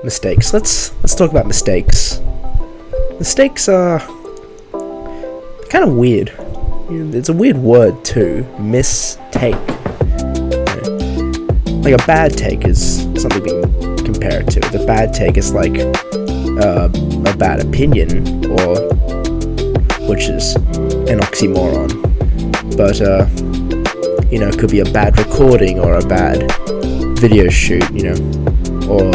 mistakes. Let's talk about mistakes. Mistakes are kind of weird. It's a weird word too. Mistake. Like a bad take is something we can compare it to. The bad take is like a bad opinion, or which is an oxymoron. But it could be a bad recording or a bad video shoot, or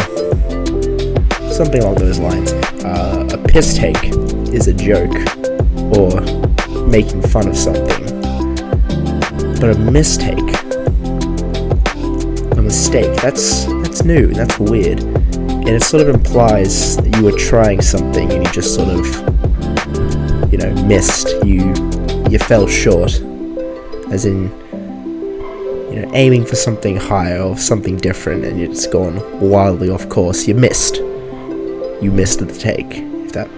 something along those lines. A piss take is a joke or making fun of something. But a mistake, a mistake, that's new, that's weird. And it sort of implies that you were trying something and you just sort of, missed. You fell short. As in, aiming for something higher or something different, and it's gone wildly off course. You missed the take, if that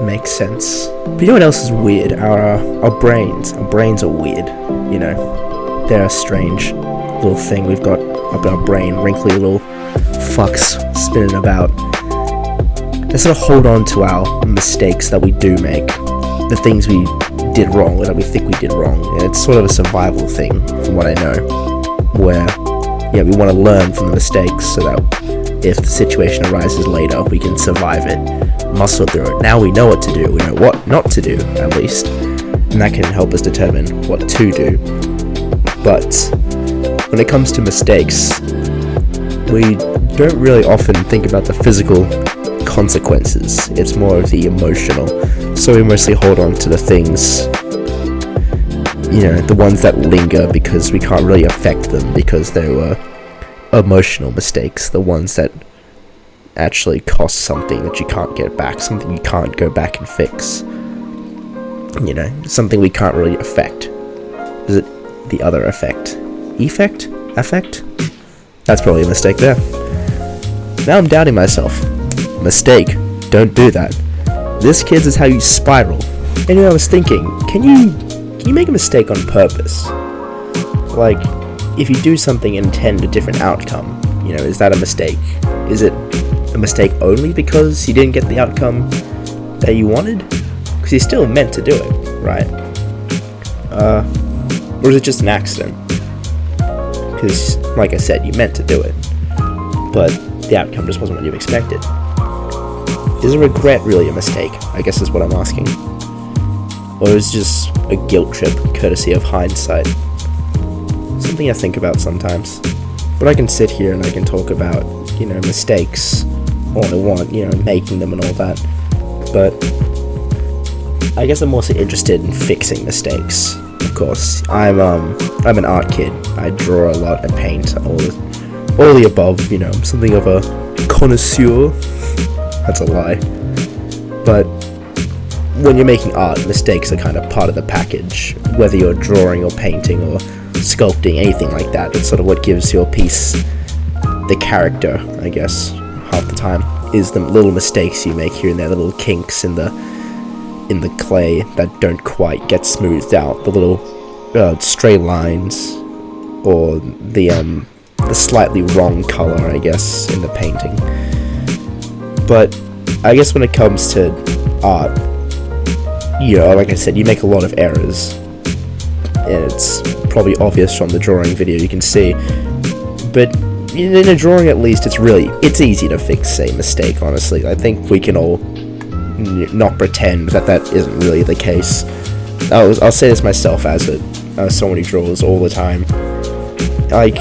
makes sense. But you know what else is weird? Our brains are weird. They're a strange little thing we've got up in our brain, wrinkly little fucks spinning about. They sort of hold on to our mistakes that we do make, the things we did wrong, or that we think we did wrong. And it's sort of a survival thing, from what I know, where we want to learn from the mistakes so that if the situation arises later, we can survive it, muscle through it. Now we know what to do, we know what not to do, at least, and that can help us determine what to do. But when it comes to mistakes, we don't really often think about the physical consequences. It's more of the emotional. So we mostly hold on to the things, the ones that linger because we can't really affect them because they were emotional mistakes, the ones that actually cost something that you can't get back, something you can't go back and fix, something we can't really affect. Is it the other effect? Affect? That's probably a mistake there. Now I'm doubting myself. Mistake. Don't do that. This, kids, is how you spiral. Anyway, I was thinking, can you make a mistake on purpose? Like, if you do something and intend a different outcome, is that a mistake? Is it a mistake only because you didn't get the outcome that you wanted? Because you still meant to do it, right? Or is it just an accident? Because, like I said, you meant to do it, but the outcome just wasn't what you expected. Is a regret really a mistake, I guess is what I'm asking? Or is it just a guilt trip, courtesy of hindsight? Something I think about sometimes. But I can sit here and I can talk about, mistakes all I want, making them and all that. But I guess I'm mostly interested in fixing mistakes. Of course, I'm an art kid. I draw a lot and paint, all the above. I'm something of a connoisseur. That's a lie. But when you're making art, mistakes are kind of part of the package. Whether you're drawing or painting or sculpting, anything like that, it's sort of what gives your piece the character, I guess, half the time, is the little mistakes you make here and there, the little kinks in the clay that don't quite get smoothed out, the little stray lines, or the slightly wrong color, I guess, in the painting. But I guess when it comes to art, like I said, you make a lot of errors, and it's probably obvious from the drawing video you can see. But in a drawing, at least, it's easy to fix a mistake, honestly. I think we can all not pretend that isn't really the case. I'll say this myself as someone who draws all the time. Like,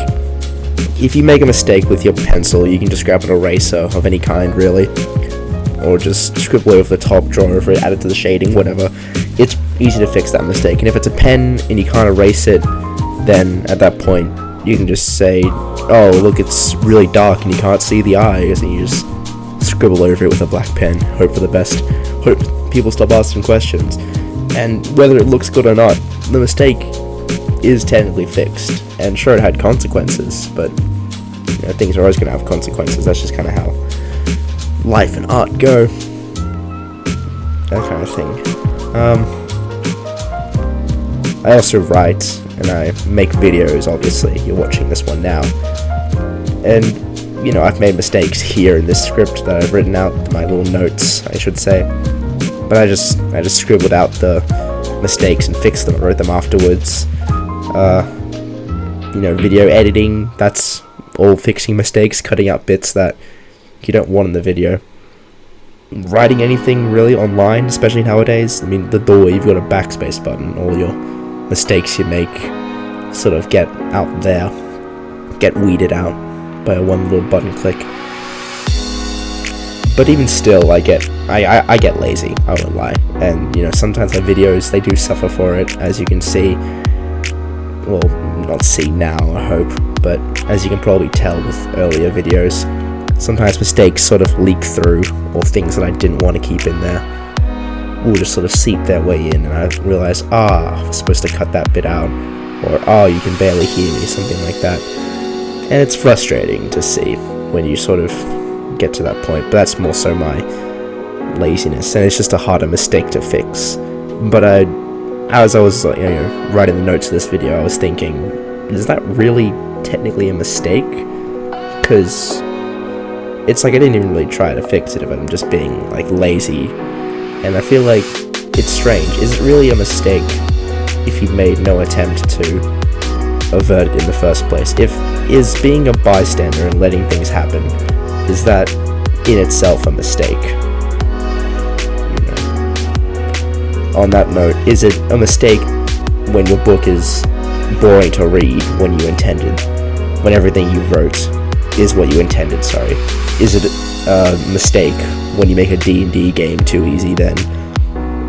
if you make a mistake with your pencil, you can just grab an eraser of any kind, really, or just scribble over the top, draw over it, add it to the shading, whatever. It's easy to fix that mistake. And if it's a pen and you can't erase it, then at that point you can just say, oh look, it's really dark and you can't see the eyes, and you just scribble over it with a black pen, hope for the best, hope people stop asking questions. And whether it looks good or not, the mistake is technically fixed. And sure, it had consequences, but things are always going to have consequences. That's just kind of how life and art go, that kind of thing. I also write and I make videos. Obviously, you're watching this one now, and I've made mistakes here in this script that I've written out, my little notes, I should say. But I just scribbled out the mistakes and fixed them, wrote them afterwards. Video editing, that's all fixing mistakes, cutting out bits that you don't want in the video. Writing anything really online, especially nowadays, the door, you've got a backspace button, all your mistakes you make sort of get out there, get weeded out by a one little button click. But even still, I get lazy, I won't lie, and sometimes my videos, they do suffer for it, as you can see. Well, not see now, I hope, but as you can probably tell with earlier videos, sometimes mistakes sort of leak through, or things that I didn't want to keep in there will just sort of seep their way in, and I realize, I was supposed to cut that bit out, or you can barely hear me, something like that. And it's frustrating to see when you sort of get to that point, but that's more so my laziness, and it's just a harder mistake to fix. But as I was writing the notes of this video, I was thinking, is that really technically a mistake? Because it's like I didn't even really try to fix it if I'm just being lazy, and I feel like it's strange. Is it really a mistake if you made no attempt to avert it in the first place? Is being a bystander and letting things happen, is that in itself a mistake? On that note, is it a mistake when your book is boring to read when everything you wrote is what you intended, sorry? Is it a mistake when you make a D&D game too easy then?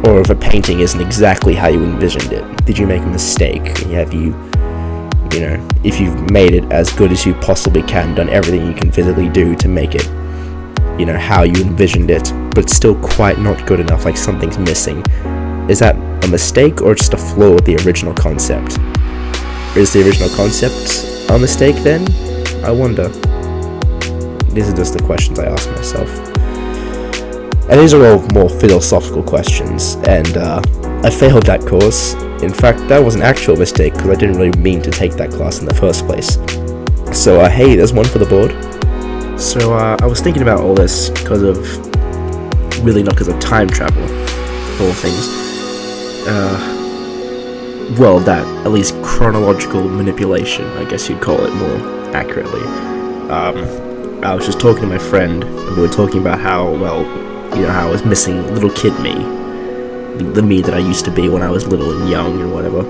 Or if a painting isn't exactly how you envisioned it? Did you make a mistake? Have you, if you've made it as good as you possibly can, done everything you can physically do to make it, how you envisioned it, but it's still quite not good enough, like something's missing. Is that a mistake or just a flaw with the original concept? Is the original concept a mistake then? I wonder. These are just the questions I ask myself. And these are all more philosophical questions, and I failed that course. In fact, that was an actual mistake because I didn't really mean to take that class in the first place. So, hey, there's one for the board. So, I was thinking about all this because of, really not because of time travel, all things. That, at least chronological manipulation, I guess you'd call it more accurately. I was just talking to my friend, and we were talking about how I was missing little kid me. The me that I used to be when I was little and young and whatever.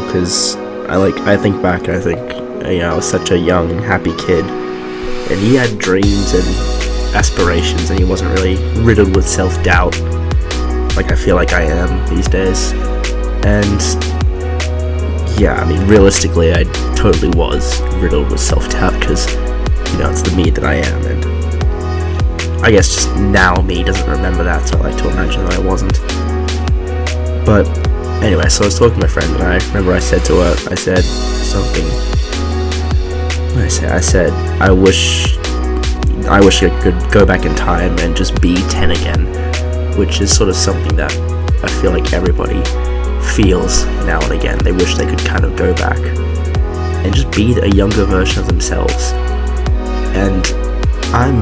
Because I think back and I think, I was such a young and happy kid. And he had dreams and aspirations, and he wasn't really riddled with self-doubt like I feel like I am these days. And realistically, I totally was riddled with self-doubt because, it's the me that I am, and I guess just now me doesn't remember that, so I like to imagine that I wasn't. But anyway, so I was talking to my friend, and I remember I said to her, I said something. I said, I wish I could go back in time and just be 10 again, which is sort of something that I feel like everybody feels now and again. They wish they could kind of go back and just be a younger version of themselves. And I'm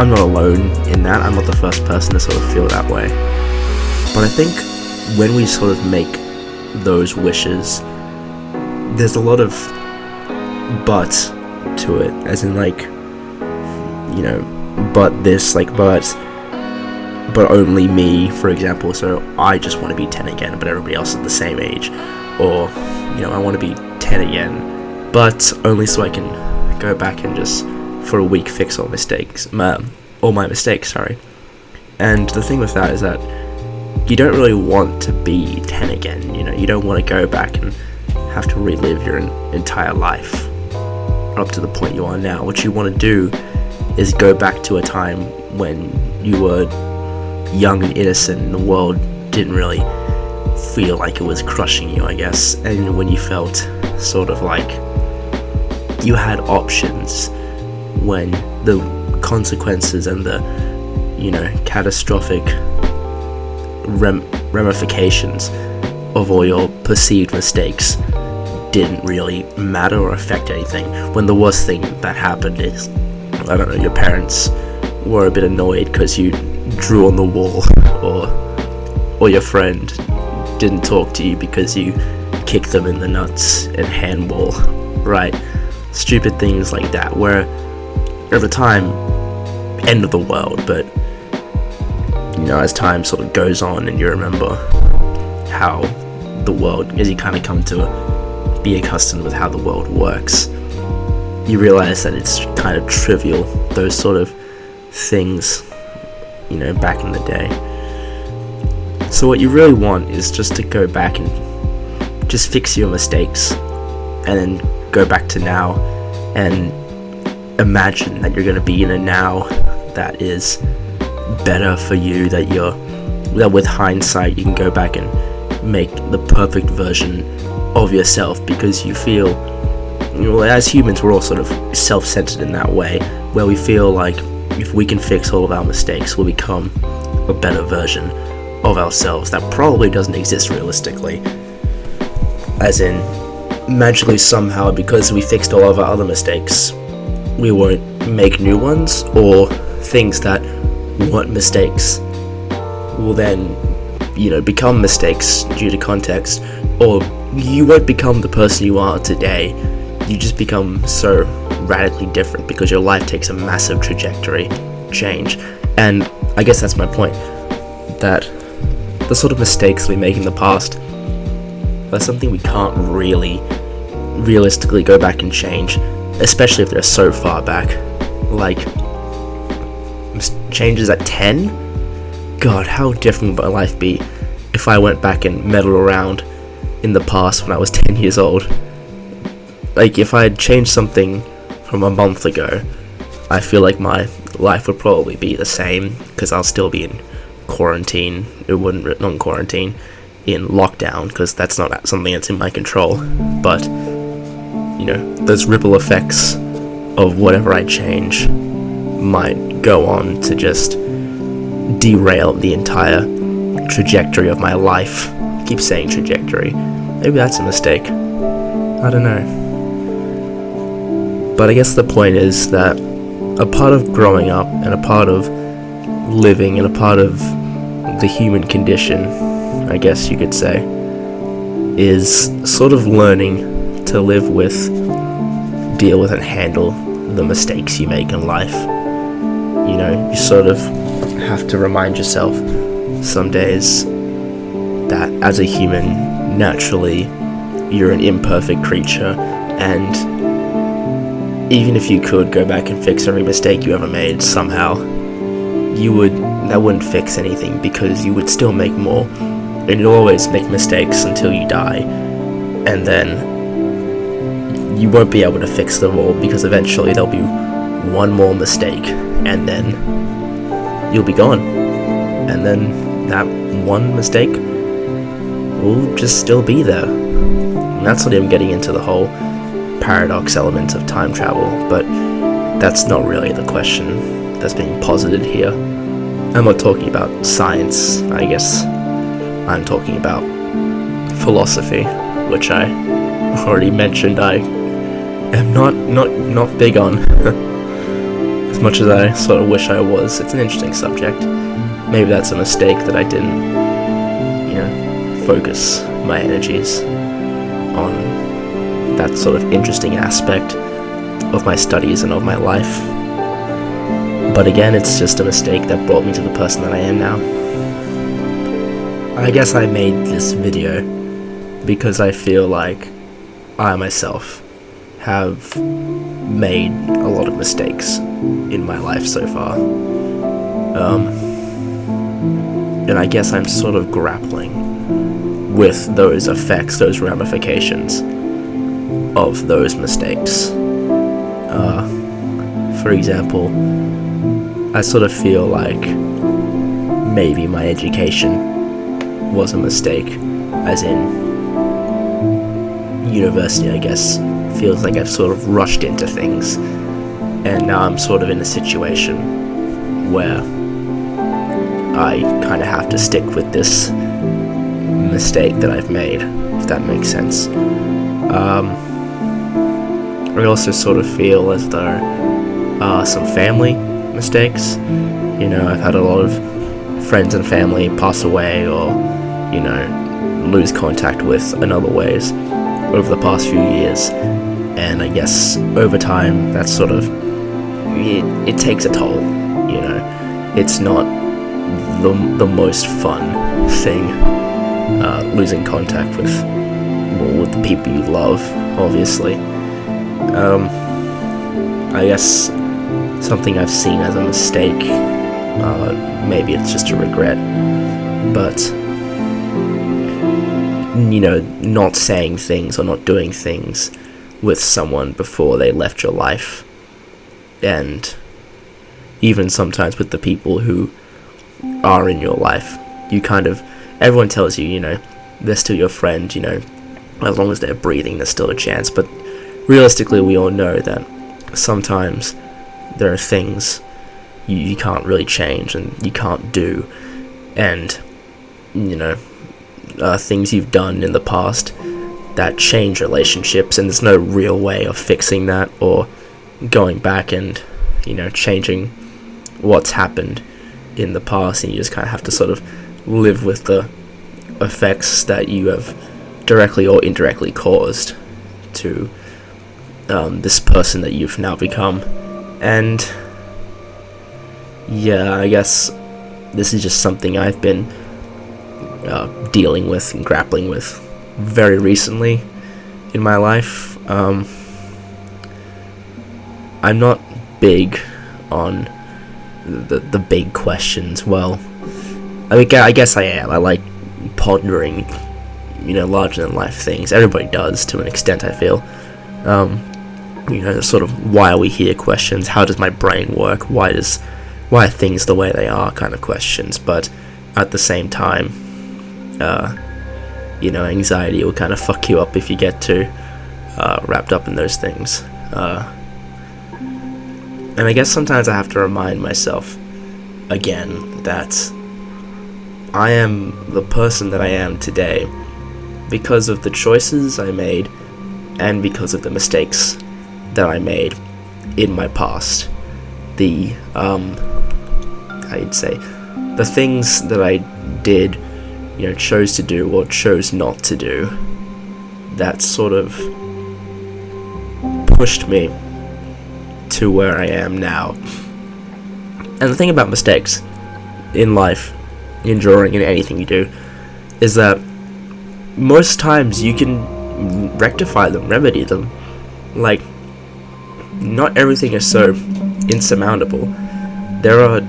not alone in that. I'm not the first person to sort of feel that way. But I think when we sort of make those wishes, there's a lot of but to it, as in but this, but only me, for example, so I just want to be 10 again, but everybody else is the same age. Or, I want to be 10 again, but only so I can go back and just, for a week, fix all my mistakes, sorry. And the thing with that is that you don't really want to be 10 again, you don't want to go back and have to relive your entire life up to the point you are now. What you want to do is go back to a time when you were young and innocent and the world didn't really feel like it was crushing you, I guess, and when you felt sort of like you had options, when the consequences and the catastrophic ramifications of all your perceived mistakes didn't really matter or affect anything, when the worst thing that happened is I don't know, your parents were a bit annoyed because you drew on the wall, or your friend didn't talk to you because you kicked them in the nuts in handball, right? Stupid things like that, where at the time, end of the world, but as time sort of goes on and you remember how the world, as you kind of come to be accustomed with how the world works, you realize that it's kind of trivial, those sort of things, back in the day. So what you really want is just to go back and just fix your mistakes, and then go back to now and imagine that you're going to be in a now that is better for you, that with hindsight you can go back and make the perfect version of yourself, because you feel, as humans we're all sort of self-centered in that way, where we feel like if we can fix all of our mistakes, we'll become a better version of ourselves that probably doesn't exist realistically, as in magically somehow, because we fixed all of our other mistakes, we won't make new ones, or things that weren't mistakes will then become mistakes due to context, or you won't become the person you are today. You just become so radically different because your life takes a massive trajectory change. And I guess that's my point, that the sort of mistakes we make in the past are something we can't really realistically go back and change, especially if they're so far back. Like changes at 10? God, how different would my life be if I went back and meddled around in the past when I was 10 years old? Like, if I had changed something from a month ago, I feel like my life would probably be the same, because I'll still be in quarantine. Not quarantine, in lockdown, because that's not something that's in my control. But those ripple effects of whatever I change might go on to just derail the entire trajectory of my life. I keep saying trajectory. Maybe that's a mistake. I don't know. But I guess the point is that a part of growing up, and a part of living, and a part of the human condition, I guess you could say, is sort of learning to live with, deal with, and handle the mistakes you make in life. You sort of have to remind yourself some days that as a human, naturally, you're an imperfect creature, and even if you could go back and fix every mistake you ever made somehow, that wouldn't fix anything, because you would still make more, and you'll always make mistakes until you die, and then you won't be able to fix them all, because eventually there'll be one more mistake, and then you'll be gone, and then that one mistake will just still be there. And that's not even getting into the whole paradox element of time travel, but that's not really the question that's being posited here. I'm not talking about science, I guess. I'm talking about philosophy, which I already mentioned I am not big on. As much as I sort of wish I was. It's an interesting subject. Maybe that's a mistake, that I didn't, focus my energies on that sort of interesting aspect of my studies and of my life. But again, it's just a mistake that brought me to the person that I am now. I guess I made this video because I feel like I myself have made a lot of mistakes in my life so far. And I guess I'm sort of grappling with those effects, those ramifications of those mistakes. For example, I sort of feel like maybe my education was a mistake, as in university, I guess. Feels like I've sort of rushed into things, and now I'm sort of in a situation where I kind of have to stick with this mistake that I've made, if that makes sense. I also sort of feel as though some family mistakes. You know, I've had a lot of friends and family pass away or, you know, lose contact with in other ways over the past few years. And I guess over time, that's sort of, it takes a toll, you know. It's not the most fun thing, losing contact with the people you love, obviously. I guess something I've seen as a mistake, maybe it's just a regret, but, you know, not saying things or not doing things with someone before they left your life, and even sometimes with the people who are in your life, you kind of, everyone tells you, you know, they're still your friend, you know, as long as they're breathing, there's still a chance, but realistically, we all know that sometimes there are things you can't really change and you can't do, and, you know, things you've done in the past that change relationships, and there's no real way of fixing that or going back and, you know, changing what's happened in the past, and you just kind of have to sort of live with the effects that you have directly or indirectly caused to this person that you've now become. And yeah, I guess this is just something I've been dealing with and grappling with very recently in my life. I'm not big on the big questions. Well, I guess I am. I like pondering, you know, larger than life things. Everybody does to an extent, I feel. You know, sort of why are we here questions, how does my brain work, why are things the way they are kind of questions. But at the same time, you know, anxiety will kind of fuck you up if you get too wrapped up in those things. And I guess sometimes I have to remind myself again that I am the person that I am today because of the choices I made and because of the mistakes that I made in my past. The I'd say the things that I did, you know, chose to do or chose not to do, that sort of pushed me to where I am now. And the thing about mistakes in life, in drawing, in anything you do, is that most times you can rectify them, remedy them. Like, not everything is so insurmountable. There are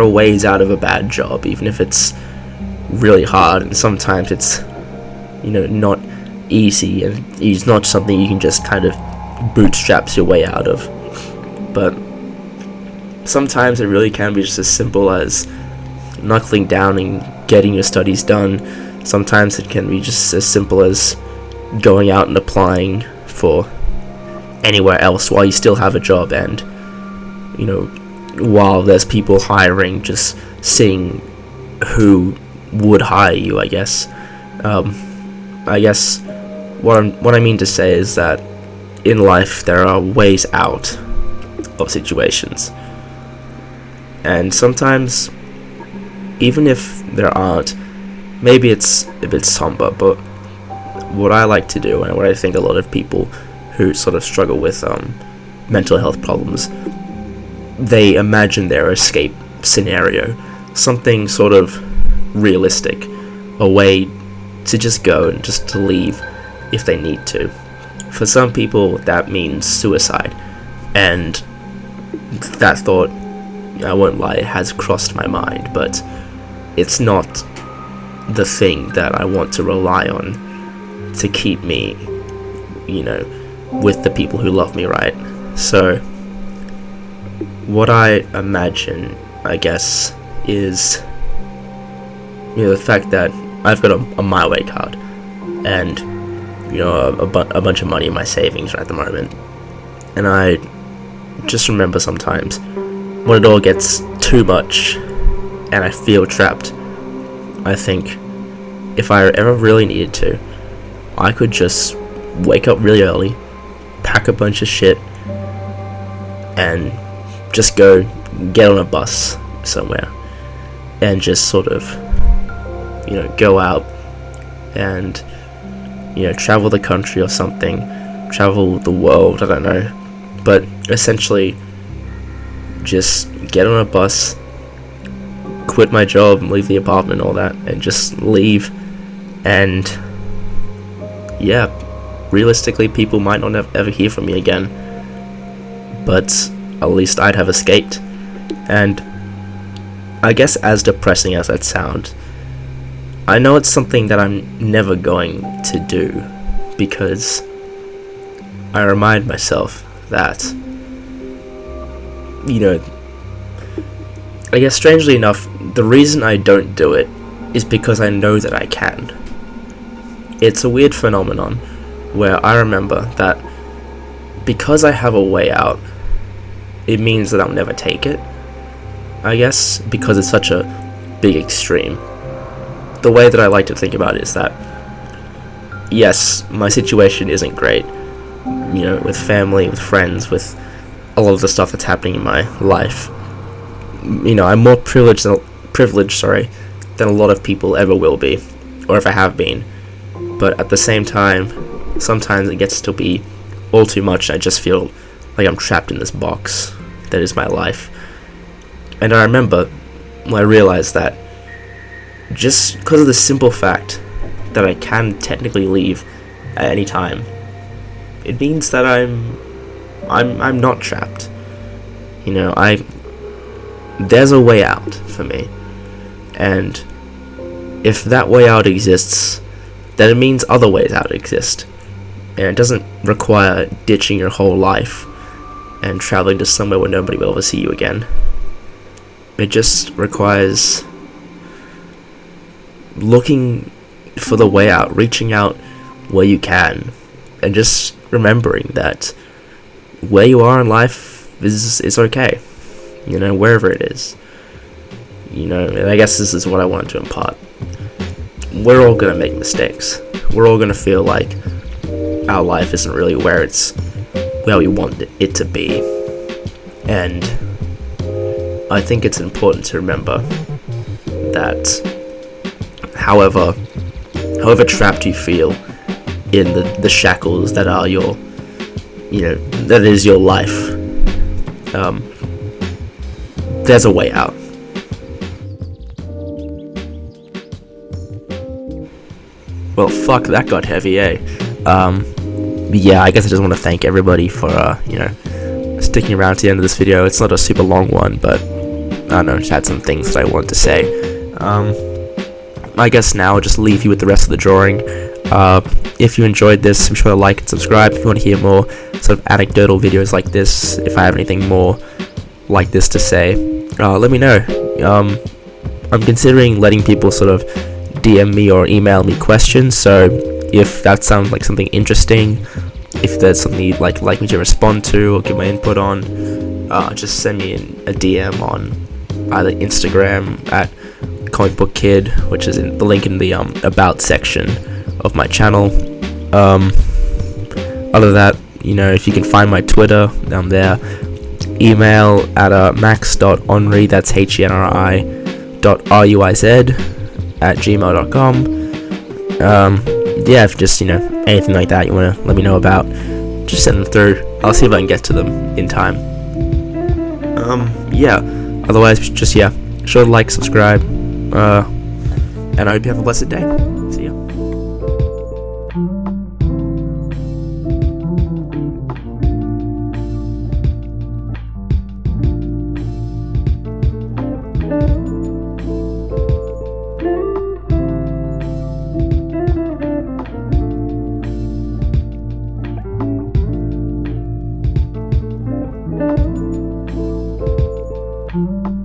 ways out of a bad job, even if it's really hard, and sometimes it's, you know, not easy, and it's not something you can just kind of bootstraps your way out of. But sometimes it really can be just as simple as knuckling down and getting your studies done. Sometimes it can be just as simple as going out and applying for anywhere else while you still have a job, and, you know, while there's people hiring, just seeing who would hire you, I guess. I guess what I mean to say is that in life there are ways out of situations, and sometimes even if there aren't, maybe it's a bit somber, but what I like to do, and what I think a lot of people who sort of struggle with mental health problems, they imagine their escape scenario, something sort of realistic, a way to just go and just to leave if they need to. For some people that means suicide, and that thought, I won't lie, it has crossed my mind, but it's not the thing that I want to rely on to keep me, you know, with the people who love me, right? So what I imagine, I guess, is, you know, the fact that I've got a My Way card, and, you know, a bunch of money in my savings right at the moment, and I just remember sometimes when it all gets too much and I feel trapped, I think if I ever really needed to, I could just wake up really early, pack a bunch of shit, and just go get on a bus somewhere and just sort of, go out and, travel the country or something, travel the world, I don't know, but essentially just get on a bus, quit my job, leave the apartment, all that, and just leave. And yeah, realistically, people might not ever hear from me again, but at least I'd have escaped. And I guess, as depressing as that sounds, I know it's something that I'm never going to do, because I remind myself that, I guess strangely enough, the reason I don't do it is because I know that I can. It's a weird phenomenon where I remember that because I have a way out, it means that I'll never take it, I guess, because it's such a big extreme. The way that I like to think about it is that, yes, my situation isn't great, with family, with friends, with a lot of the stuff that's happening in my life. I'm more privileged than a lot of people ever will be, or ever have been. But at the same time, sometimes it gets to be all too much, and I just feel like I'm trapped in this box that is my life. And I remember when I realized that just because of the simple fact that I can technically leave at any time, it means that I'm not trapped. There's a way out for me, and if that way out exists, then it means other ways out exist, and it doesn't require ditching your whole life and traveling to somewhere where nobody will ever see you again. It just requires looking for the way out, reaching out where you can, and just remembering that where you are in life is okay, wherever it is. And I guess this is what I wanted to impart. We're all going to make mistakes. We're all going to feel like our life isn't really where we want it to be. And I think it's important to remember that however trapped you feel in the shackles that are that is your life, there's a way out. Well, fuck, that got heavy, eh? Yeah, I guess I just want to thank everybody for, sticking around to the end of this video. It's not a super long one, but I don't know, just had some things that I wanted to say. I guess now I'll just leave you with the rest of the drawing. If you enjoyed this, be sure to like and subscribe if you want to hear more sort of anecdotal videos like this. If I have anything more like this to say, let me know. I'm considering letting people sort of DM me or email me questions, so if that sounds like something interesting, if there's something you'd like me to respond to or give my input on, just send me a DM on either Instagram at Comic Book Kid, which is in the link in the about section of my channel. Other than that, if you can find my Twitter down there, email at max.henri, that's HENRI.RUIZ @gmail.com. Yeah, if just anything like that you want to let me know about, just send them through. I'll see if I can get to them in time. Yeah, otherwise just sure to like, subscribe, and I hope you have a blessed day. See ya. Thank you.